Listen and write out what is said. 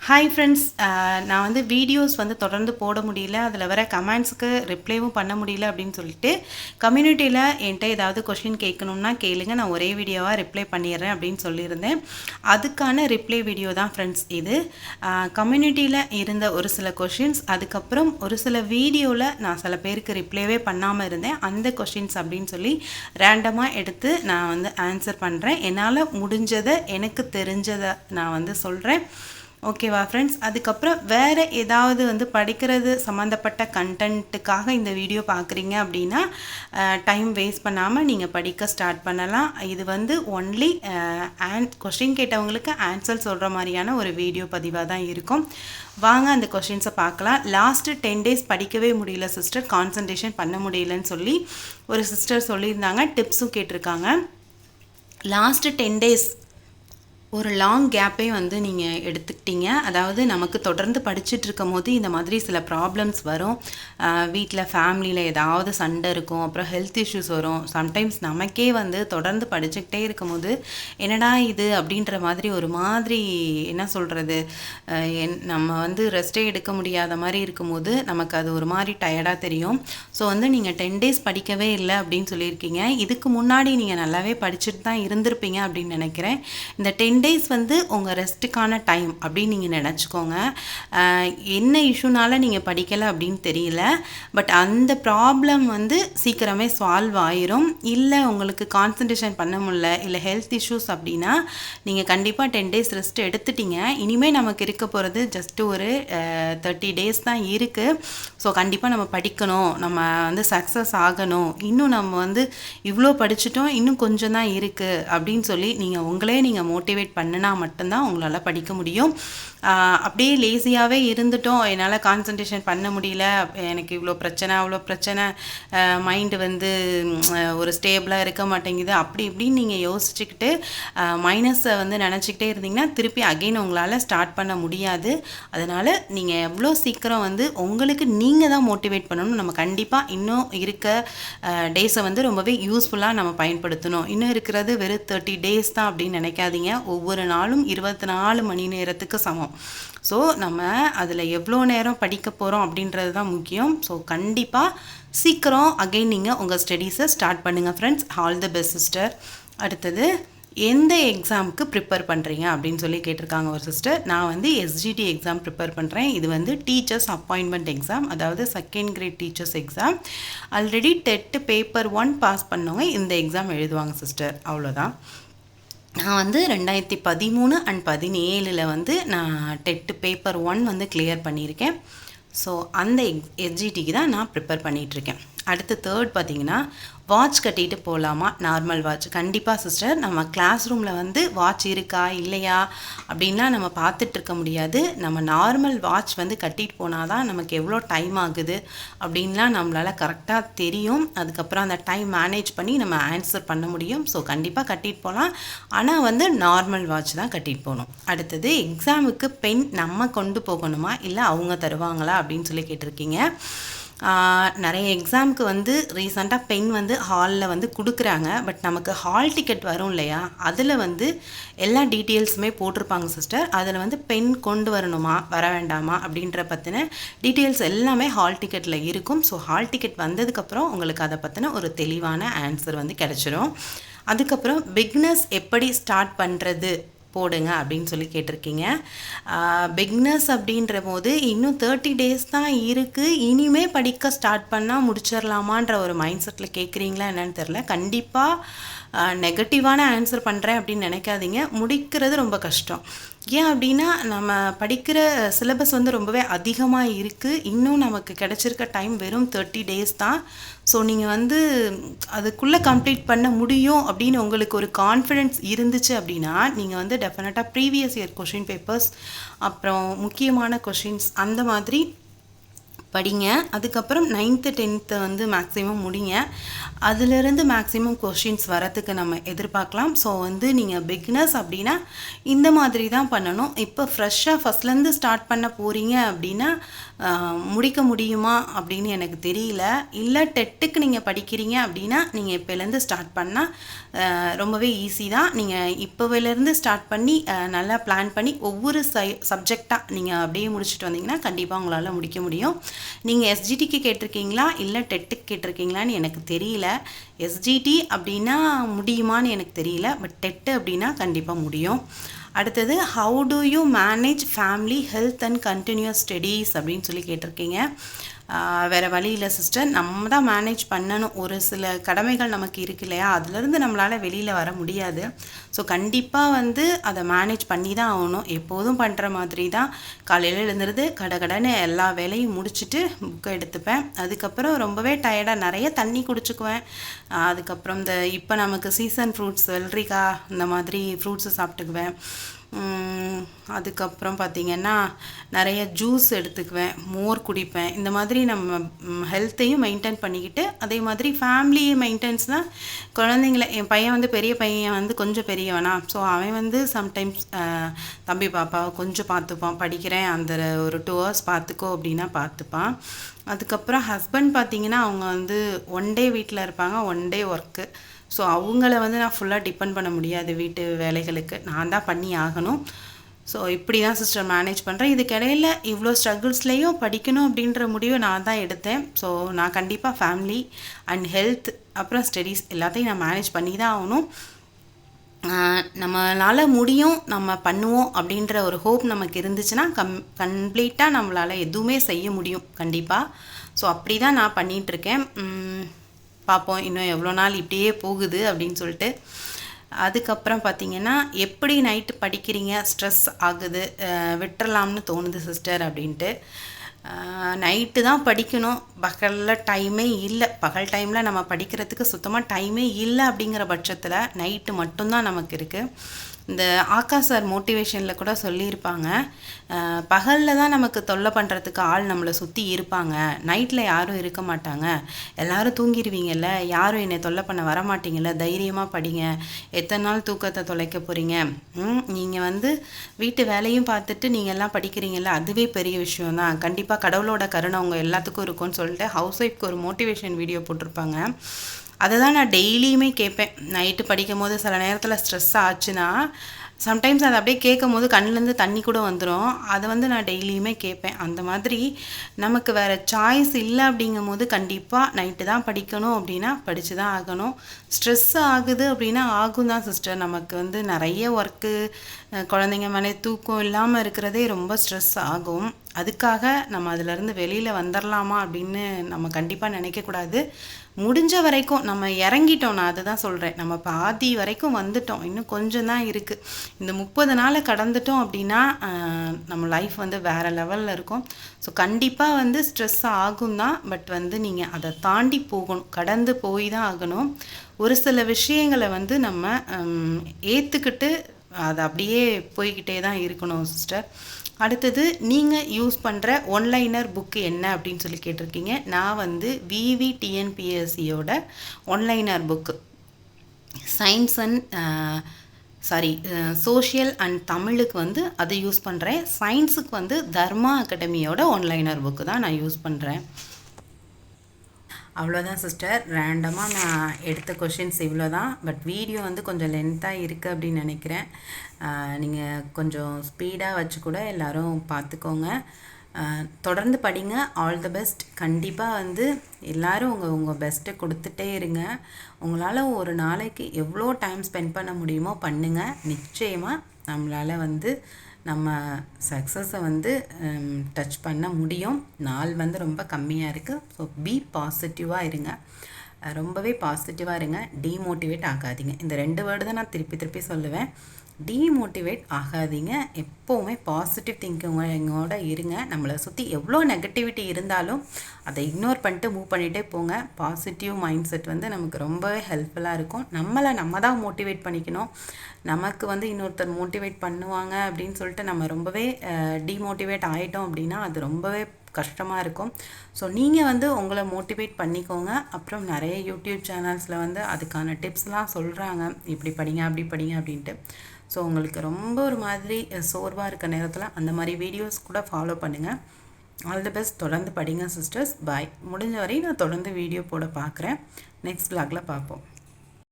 Hi friends, நான் வந்து videos வந்து தொடர்ந்து போட முடியல, அதில் வர கமெண்ட்ஸுக்கு ரிப்ளைவும் பண்ண முடியல அப்படின்னு சொல்லிட்டு கம்யூனிட்டியில் என்கிட்ட ஏதாவது கொஷின் கேட்கணுன்னா கேளுங்க, நான் ஒரே வீடியோவாக ரிப்ளை பண்ணிடுறேன் அப்படின்னு சொல்லியிருந்தேன். அதுக்கான ரிப்ளை வீடியோ தான் ஃப்ரெண்ட்ஸ் இது. கம்யூனிட்டியில் இருந்த ஒரு சில கொஷின்ஸ், அதுக்கப்புறம் ஒரு சில வீடியோவில் நான் சில பேருக்கு ரிப்ளைவே பண்ணாமல் இருந்தேன். அந்த கொஷின்ஸ் அப்படின்னு சொல்லி ரேண்டமாக எடுத்து நான் வந்து ஆன்சர் பண்ணுறேன். என்னால் முடிஞ்சதை, எனக்கு தெரிஞ்சதை நான் வந்து சொல்கிறேன். ஓகேவா ஃப்ரெண்ட்ஸ்? அதுக்கப்புறம் வேறு ஏதாவது வந்து படிக்கிறது சம்மந்தப்பட்ட கண்டென்ட்டுக்காக இந்த வீடியோ பார்க்குறீங்க அப்படின்னா டைம் வேஸ்ட் பண்ணாமல் நீங்கள் படிக்க ஸ்டார்ட் பண்ணலாம். இது வந்து ஒன்லி கொஸ்டின் கேட்டவங்களுக்கு ஆன்சர் சொல்கிற மாதிரியான ஒரு வீடியோ பதிவாக தான் இருக்கும். வாங்க அந்த கொஷின்ஸை பார்க்கலாம். லாஸ்ட்டு 10 days படிக்கவே முடியல சிஸ்டர், கான்சன்ட்ரேஷன் பண்ண முடியலன்னு சொல்லி ஒரு சிஸ்டர் சொல்லியிருந்தாங்க. டிப்ஸும் கேட்டிருக்காங்க. லாஸ்ட்டு 10 days ஒரு லாங் கேப்பே வந்து நீங்கள் எடுத்துக்கிட்டீங்க. அதாவது நமக்கு தொடர்ந்து படிச்சுட்டு இருக்கும் போது இந்த மாதிரி சில ப்ராப்ளம்ஸ் வரும். வீட்டில் ஃபேமிலியில் ஏதாவது சண்டை இருக்கும், அப்புறம் ஹெல்த் இஷ்யூஸ் வரும். சம்டைம்ஸ் நமக்கே வந்து தொடர்ந்து படிச்சுக்கிட்டே இருக்கும்போது என்னடா இது அப்படின்ற மாதிரி ஒரு மாதிரி என்ன சொல்கிறது, நம்ம வந்து ரெஸ்ட்டே எடுக்க முடியாத மாதிரி இருக்கும்போது நமக்கு அது ஒரு மாதிரி டயர்டாக தெரியும். ஸோ வந்து நீங்கள் 10 days படிக்கவே இல்லை அப்படின்னு சொல்லியிருக்கீங்க. இதுக்கு முன்னாடி நீங்கள் நல்லாவே படிச்சுட்டு தான் இருந்திருப்பீங்க அப்படின்னு நினைக்கிறேன். இந்த 10 days வந்து உங்கள் ரெஸ்ட்டுக்கான டைம் அப்படின்னு நீங்கள் நினச்சிக்கோங்க. என்ன இஷ்யூனால நீங்கள் படிக்கலை அப்படின்னு தெரியல, பட் அந்த ப்ராப்ளம் வந்து சீக்கிரமே சால்வ் ஆயிரும். இல்லை உங்களுக்கு கான்சன்ட்ரேஷன் பண்ண முடியல, இல்லை ஹெல்த் இஷ்யூஸ் அப்படின்னா நீங்கள் கண்டிப்பாக 10 days ரெஸ்ட் எடுத்துட்டீங்க. இனிமேல் நமக்கு இருக்க போகிறது ஜஸ்ட்டு ஒரு 30 days தான் இருக்குது. ஸோ கண்டிப்பாக நம்ம படிக்கணும், நம்ம வந்து சக்ஸஸ் ஆகணும், இன்னும் நம்ம வந்து இவ்வளோ படிச்சுட்டோம், இன்னும் கொஞ்சம் தான் இருக்குது அப்படின்னு சொல்லி நீங்கள் மோட்டிவேட் பண்ணினா மட்டும்தான் உங்களால் படிக்க முடியும். அப்படியே லேசியாகவே இருந்துட்டோம், என்னால் கான்சன்ட்ரேஷன் பண்ண முடியல, எனக்கு இவ்வளோ பிரச்சனை அவ்வளோ பிரச்சனை, மைண்டு வந்து ஒரு ஸ்டேபிளாக இருக்க மாட்டேங்குது அப்படி இப்படின்னு நீங்கள் யோசிச்சுக்கிட்டு மைனஸை வந்து நினச்சிக்கிட்டே இருந்தீங்கன்னா திருப்பி அகெயின் உங்களால் ஸ்டார்ட் பண்ண முடியாது. அதனால் நீங்கள் எவ்வளோ சீக்கிரம் வந்து உங்களுக்கு நீங்கள் தான் மோட்டிவேட் பண்ணணும். நம்ம கண்டிப்பாக இன்னும் இருக்க டேஸை வந்து ரொம்பவே யூஸ்ஃபுல்லாக நம்ம பயன்படுத்தணும். இன்னும் இருக்கிறது வெறும் 30 days தான் அப்படின்னு நினைக்காதீங்க. ஒவ்வொரு நாளும் 24 மணி நேரத்துக்கு சமம். ஸோ நம்ம அதில் எவ்வளோ நேரம் படிக்க போகிறோம் அப்படின்றது தான் முக்கியம். ஸோ கண்டிப்பாக சீக்கிரம் அகைன் நீங்கள் உங்கள் ஸ்டடீஸை ஸ்டார்ட் பண்ணுங்கள் friends. All the best sister. அடுத்தது, எந்த எக்ஸாமுக்கு ப்ரிப்பேர் பண்ணுறீங்க அப்படின்னு சொல்லி கேட்டிருக்காங்க ஒரு சிஸ்டர். நான் வந்து எஸ்ஜிடி எக்ஸாம் ப்ரிப்பேர் பண்ணுறேன். இது வந்து டீச்சர்ஸ் அப்பாயின்மெண்ட் எக்ஸாம், அதாவது 2nd grade teachers exam. Already TET paper 1 pass பண்ணவங்க இந்த எக்ஸாம் எழுதுவாங்க சிஸ்டர், அவ்வளோதான். நான் வந்து 2013 and 2017 வந்து நான் டெட் பேப்பர் 1 வந்து கிளியர் பண்ணியிருக்கேன். ஸோ அந்த எஸ்ஜிடிக்கு தான் நான் ப்ரிப்பேர் பண்ணிகிட்ருக்கேன். அடுத்து தேர்ட் பார்த்திங்கன்னா, வாட்ச் கட்டிட்டு போகலாமா, நார்மல் வாட்ச்? கண்டிப்பாக சிஸ்டர், நம்ம கிளாஸ் ரூமில் வந்து வாட்ச் இருக்கா இல்லையா அப்படின்லாம் நம்ம பார்த்துட்ருக்க முடியாது. நம்ம நார்மல் வாட்ச் வந்து கட்டிட்டு போனால் தான் நமக்கு எவ்வளோ டைம் ஆகுது அப்படின்லாம் நம்மளால் கரெக்டாக தெரியும். அதுக்கப்புறம் அந்த டைம் மேனேஜ் பண்ணி நம்ம ஆன்சர் பண்ண முடியும். ஸோ கண்டிப்பாக கட்டிட்டு போகலாம், ஆனால் வந்து நார்மல் வாட்ச் தான் கட்டிட்டு போகணும். அடுத்தது, எக்ஸாமுக்கு பென் நம்ம கொண்டு போகணுமா இல்லை அவங்க தருவாங்களா அப்படின்னு சொல்லி கேட்டிருக்கீங்க. நிறைய எக்ஸாமுக்கு வந்து ரீசெண்டாக பென் வந்து ஹாலில் வந்து கொடுக்குறாங்க. பட் நமக்கு ஹால் டிக்கெட் வரும் இல்லையா, அதில் வந்து எல்லா டீட்டெயில்ஸுமே போட்டிருப்பாங்க சிஸ்டர். அதில் வந்து பென் கொண்டு வரணுமா வர வேண்டாமா அப்படின்ற பற்றின டீட்டெயில்ஸ் எல்லாமே ஹால் டிக்கெட்டில் இருக்கும். ஸோ ஹால் டிக்கெட் வந்ததுக்கப்புறம் உங்களுக்கு அதை பற்றின ஒரு தெளிவான ஆன்சர் வந்து கிடச்சிரும். அதுக்கப்புறம் பிக்னஸ் எப்படி ஸ்டார்ட் பண்ணுறது போடுங்க அப்படின்னு சொல்லி கேட்டிருக்கீங்க. பிக்னஸ் அப்படின்ற போது இன்னும் 30 days தான் இருக்குது, இனிமே படிக்க ஸ்டார்ட் பண்ணால் முடிச்சிடலாமான்ற ஒரு மைண்ட் செட்டில் கேட்குறீங்களா என்னன்னு தெரில. கண்டிப்பாக நெகட்டிவான ஆன்சர் பண்ணுறேன் அப்படின்னு நினைக்காதீங்க. முடிக்கிறது ரொம்ப கஷ்டம். ஏன் அப்படின்னா நம்ம படிக்கிற சிலபஸ் வந்து ரொம்பவே அதிகமாக இருக்குது. இன்னும் நமக்கு கிடச்சிருக்க டைம் வெறும் 30 days தான். ஸோ நீங்கள் வந்து அதுக்குள்ளே கம்ப்ளீட் பண்ண முடியும் அப்படின்னு உங்களுக்கு ஒரு கான்ஃபிடென்ஸ் இருந்துச்சு அப்படின்னா நீங்கள் வந்து டெஃபினட்டாக ப்ரீவியஸ் இயர் கொஷின் பேப்பர்ஸ், அப்புறம் முக்கியமான கொஷின்ஸ் அந்த மாதிரி படிங்க. அதுக்கப்புறம் 9th 10th வந்து மேக்ஸிமம் முடிங்க. அதிலிருந்து மேக்ஸிமம் கொஷின்ஸ் வரத்துக்கு நம்ம எதிர்பார்க்கலாம். ஸோ வந்து நீங்கள் பிகினர்ஸ் அப்படின்னா இந்த மாதிரி தான் பண்ணணும். இப்போ ஃப்ரெஷ்ஷாக ஃபஸ்ட்லேருந்து ஸ்டார்ட் பண்ண போகிறீங்க அப்படின்னா முடிக்க முடியுமா அப்படின்னு எனக்கு தெரியல. இல்லை டெட்டுக்கு நீங்கள் படிக்கிறீங்க அப்படின்னா நீங்கள் இப்போலேருந்து ஸ்டார்ட் பண்ணால் ரொம்பவே ஈஸி தான். நீங்கள் இப்போவிலேருந்து ஸ்டார்ட் பண்ணி நல்லா பிளான் பண்ணி ஒவ்வொரு சப்ஜெக்டாக நீங்கள் அப்படியே முடிச்சுட்டு வந்தீங்கன்னா கண்டிப்பாக உங்களால் முடிக்க முடியும். நீங்கள் எஸ்ஜிடிக்கு கேட்டிருக்கீங்களா இல்லை டெட்டுக்கு கேட்டிருக்கீங்களான்னு எனக்கு தெரியல. எஸ்ஜிடி அப்படின்னா முடியுமான்னு எனக்கு தெரியல. பட் டெட்டு அப்படின்னா கண்டிப்பாக முடியும். அடுத்தது how do you manage family health and continues studies அப்படின்னு சொல்லி கேட்டிருக்கீங்க. வேறு வழி இல்லை சிஸ்டர், நம்ம தான் மேனேஜ் பண்ணணும். ஒரு சில கடமைகள் நமக்கு இருக்கு இல்லையா, அதுலேருந்து நம்மளால் வெளியில் வர முடியாது. ஸோ கண்டிப்பாக வந்து அதை மேனேஜ் பண்ணி தான் ஆகணும். எப்போதும் பண்ணுற மாதிரி தான் காலையில் எழுந்துறது கடகடன்னு எல்லா வேலையும் முடிச்சுட்டு புக்கை எடுத்துப்பேன். அதுக்கப்புறம் ரொம்பவே டயர்டாக நிறைய தண்ணி குடிச்சுக்குவேன். அதுக்கப்புறம் இப்போ நமக்கு சீசன் ஃப்ரூட்ஸ் வெள்ளரிக்காய் இந்த மாதிரி ஃப்ரூட்ஸு சாப்பிட்டுக்குவேன். அதுக்கப்புறம் பார்த்திங்கன்னா நிறைய ஜூஸ் எடுத்துக்குவேன், மோர் குடிப்பேன். இந்த மாதிரி நம்ம ஹெல்த்தையும் மெயின்டைன் பண்ணிக்கிட்டு அதே மாதிரி ஃபேமிலி மெயின்டெனன்ஸ்னால் குழந்தைங்கள என் பையன் வந்து பெரிய பையன் வந்து கொஞ்சம் பெரியவனா, ஸோ அவன் வந்து சம்டைம்ஸ் தம்பி பாப்பா கொஞ்சம் பார்த்துப்பான். படிக்கிறேன் அந்த ஒரு 2 hours பார்த்துக்கோ அப்படின்னா பார்த்துப்பான். அதுக்கப்புறம் ஹஸ்பண்ட் பார்த்திங்கன்னா அவங்க வந்து 1 day வீட்டில் இருப்பாங்க, 1 day ஒர்க்கு. ஸோ அவங்கள வந்து நான் ஃபுல்லாக டிபெண்ட் பண்ண முடியாது. வீட்டு வேலைகளுக்கு நான் தான் பண்ணி ஆகணும். ஸோ இப்படி தான் சிஸ்டர் மேனேஜ் பண்ணுறேன். இதுக்கிடையில் இவ்வளோ ஸ்ட்ரகிள்ஸ்லேயும் படிக்கணும் அப்படின்ற முடிவை நான் தான் எடுத்தேன். ஸோ நான் கண்டிப்பாக ஃபேமிலி அண்ட் ஹெல்த் அப்புறம் ஸ்டடீஸ் எல்லாத்தையும் நான் மேனேஜ் பண்ணி தான் ஆகணும். நம்மளால் முடியும், நம்ம பண்ணுவோம் அப்படின்ற ஒரு ஹோப் நமக்கு இருந்துச்சுன்னா கம்ப்ளீட்டாக நம்மளால் எதுவுமே செய்ய முடியும் கண்டிப்பாக. ஸோ அப்படி தான் நான் பண்ணிகிட்ருக்கேன். பார்ப்போம் இன்னும் எவ்வளோ நாள் இப்படியே போகுது அப்படின்னு சொல்லிட்டு. அதுக்கப்புறம் பார்த்திங்கன்னா எப்படி நைட்டு படிக்கிறீங்க, ஸ்ட்ரெஸ் ஆகுது, விட்டுறலாம்னு தோணுது சிஸ்டர் அப்படின்ட்டு. நைட்டு தான் படிக்கணும், பகலில் டைமே இல்லை. பகல் டைமில் நம்ம படிக்கிறதுக்கு சுத்தமாக டைமே இல்லை. அப்படிங்கிற பட்சத்தில் நைட்டு மட்டும்தான் நமக்கு இருக்குது. இந்த ஆகாஷ் சார் மோட்டிவேஷனில் கூட சொல்லியிருப்பாங்க, பகலில் தான் நமக்கு தொல்லை பண்ணுறதுக்கு ஆள் நம்மளை சுற்றி இருப்பாங்க, நைட்டில் யாரும் இருக்க மாட்டாங்க, எல்லோரும் தூங்கிடுவீங்கல்ல, யாரும் என்னை தொல்லை பண்ண வரமாட்டீங்கல்ல, தைரியமாக படிங்க, எத்தனை நாள் தூக்கத்தை தொலைக்க போகிறீங்க, நீங்கள் வந்து வீட்டு வேலையும் பார்த்துட்டு நீங்கள் எல்லாம் படிக்கிறீங்கல்ல, அதுவே பெரிய விஷயம் தான், கண்டிப்பாக கடவுளோட கருணை உங்கள் எல்லாத்துக்கும் இருக்கும்னு சொல்லிட்டு ஹவுஸ் ஒய்ஃப்க்கு ஒரு மோட்டிவேஷன் வீடியோ போட்டிருப்பாங்க. அதை தான் நான் டெய்லியுமே கேட்பேன். நைட்டு படிக்கும் போது சில நேரத்தில் ஸ்ட்ரெஸ் ஆச்சுன்னா சம்டைம்ஸ் அதை அப்படியே கேட்கும் போது கண்ணிலேருந்து தண்ணி கூட வந்துடும். அதை வந்து நான் டெய்லியுமே கேட்பேன். அந்த மாதிரி நமக்கு வேறு சாய்ஸ் இல்லை அப்படிங்கும் போது கண்டிப்பாக நைட்டு தான் படிக்கணும் அப்படின்னா படித்து தான் ஆகணும். ஸ்ட்ரெஸ் ஆகுது அப்படின்னா ஆகும் தான் சிஸ்டர். நமக்கு வந்து நிறைய ஒர்க்கு, குழந்தைங்க மேலே தூக்கம் இல்லாமல் இருக்கிறதே ரொம்ப ஸ்ட்ரெஸ் ஆகும். அதுக்காக நம்ம அதிலேருந்து வெளியில் வந்துடலாமா அப்படின்னு நம்ம கண்டிப்பாக நினைக்கக்கூடாது. முடிஞ்ச வரைக்கும் நம்ம இறங்கிட்டோம். நான் அதை தான் சொல்கிறேன், நம்ம பாதி வரைக்கும் வந்துட்டோம், இன்னும் கொஞ்சம் தான் இருக்குது. இந்த 30 நாளை கடந்துட்டோம் அப்படின்னா நம்ம லைஃப் வந்து வேறு லெவலில் இருக்கும். ஸோ கண்டிப்பாக வந்து ஸ்ட்ரெஸ் ஆகும் தான். பட் வந்து நீங்கள் அதை தாண்டி போகணும், கடந்து போய் தான் ஆகணும். ஒரு சில விஷயங்களை வந்து நம்ம ஏற்றுக்கிட்டு அதை அப்படியே போய்கிட்டே தான் இருக்கணும் சிஸ்டர். அடுத்தது நீங்கள் யூஸ் பண்ணுற ஒன்லைனர் புக்கு என்ன அப்படின்னு சொல்லி கேட்டிருக்கீங்க. நான் வந்து VVTNPSCயோட one-liner book science and social and தமிழுக்கு வந்து அதை யூஸ் பண்ணுறேன். சயின்ஸுக்கு வந்து தர்மா அகாடமியோட ஒன்லைனர் புக்கு தான் நான் யூஸ் பண்ணுறேன். அவ்வளோதான் சிஸ்டர், ரேண்டமாக நான் எடுத்த கொஷின்ஸ் இவ்வளோ தான். பட் வீடியோ வந்து கொஞ்சம் லென்த்தாக இருக்குது அப்படின்னு நினைக்கிறேன். நீங்கள் கொஞ்சம் ஸ்பீடாக வச்சு கூட எல்லோரும் பார்த்துக்கோங்க. தொடர்ந்து படிங்க. All the best. கண்டிப்பாக வந்து எல்லோரும் உங்கள் பெஸ்ட்டை கொடுத்துட்டே இருங்க. உங்களால் ஒரு நாளைக்கு எவ்வளோ டைம் ஸ்பெண்ட் பண்ண முடியுமோ பண்ணுங்கள். நிச்சயமாக நம்மளால் வந்து நம்ம சக்ஸஸை வந்து டச் பண்ண முடியும். நாள் வந்து ரொம்ப கம்மியாக இருக்குது. ஸோ பி பாசிட்டிவாக இருங்க, ரொம்பவே பாசிட்டிவாக இருங்க. டீமோட்டிவேட் ஆகாதீங்க. இந்த 2 வேர்டு தான் நான் திருப்பி திருப்பி சொல்லுவேன். டீமோட்டிவேட் ஆகாதீங்க. எப்போவுமே பாசிட்டிவ் திங்கிங்கோட இருங்க. நம்மளை சுற்றி எவ்வளோ நெகட்டிவிட்டி இருந்தாலும் அதை இக்னோர் பண்ணிட்டு மூவ் பண்ணிகிட்டே போங்க. பாசிட்டிவ் மைண்ட் செட் வந்து நமக்கு ரொம்பவே ஹெல்ப்ஃபுல்லாக இருக்கும். நம்ம தான் மோட்டிவேட் பண்ணிக்கணும். நமக்கு வந்து இன்னொருத்தர் மோட்டிவேட் பண்ணுவாங்க அப்படின்னு சொல்லிட்டு நம்ம ரொம்பவே டீமோட்டிவேட் ஆகிட்டோம் அப்படின்னா அது ரொம்பவே கஷ்டமாக இருக்கும். ஸோ நீங்கள் வந்து உங்களை மோட்டிவேட் பண்ணிக்கோங்க. அப்புறம் நிறைய யூடியூப் சேனல்ஸில் வந்து அதுக்கான டிப்ஸ்லாம் சொல்கிறாங்க, இப்படி படிங்க அப்படி படிங்க அப்படின்ட்டு. ஸோ உங்களுக்கு ரொம்ப ஒரு மாதிரி சோர்வாக இருக்க நேரத்தில் அந்த மாதிரி வீடியோஸ் கூட ஃபாலோ பண்ணுங்கள். All the best. தொடர்ந்து படிங்க சிஸ்டர்ஸ். பாய். முடிஞ்ச வரையும் நான் தொடர்ந்து வீடியோ போட பார்க்குறேன். நெக்ஸ்ட் vlogல பார்ப்போம்.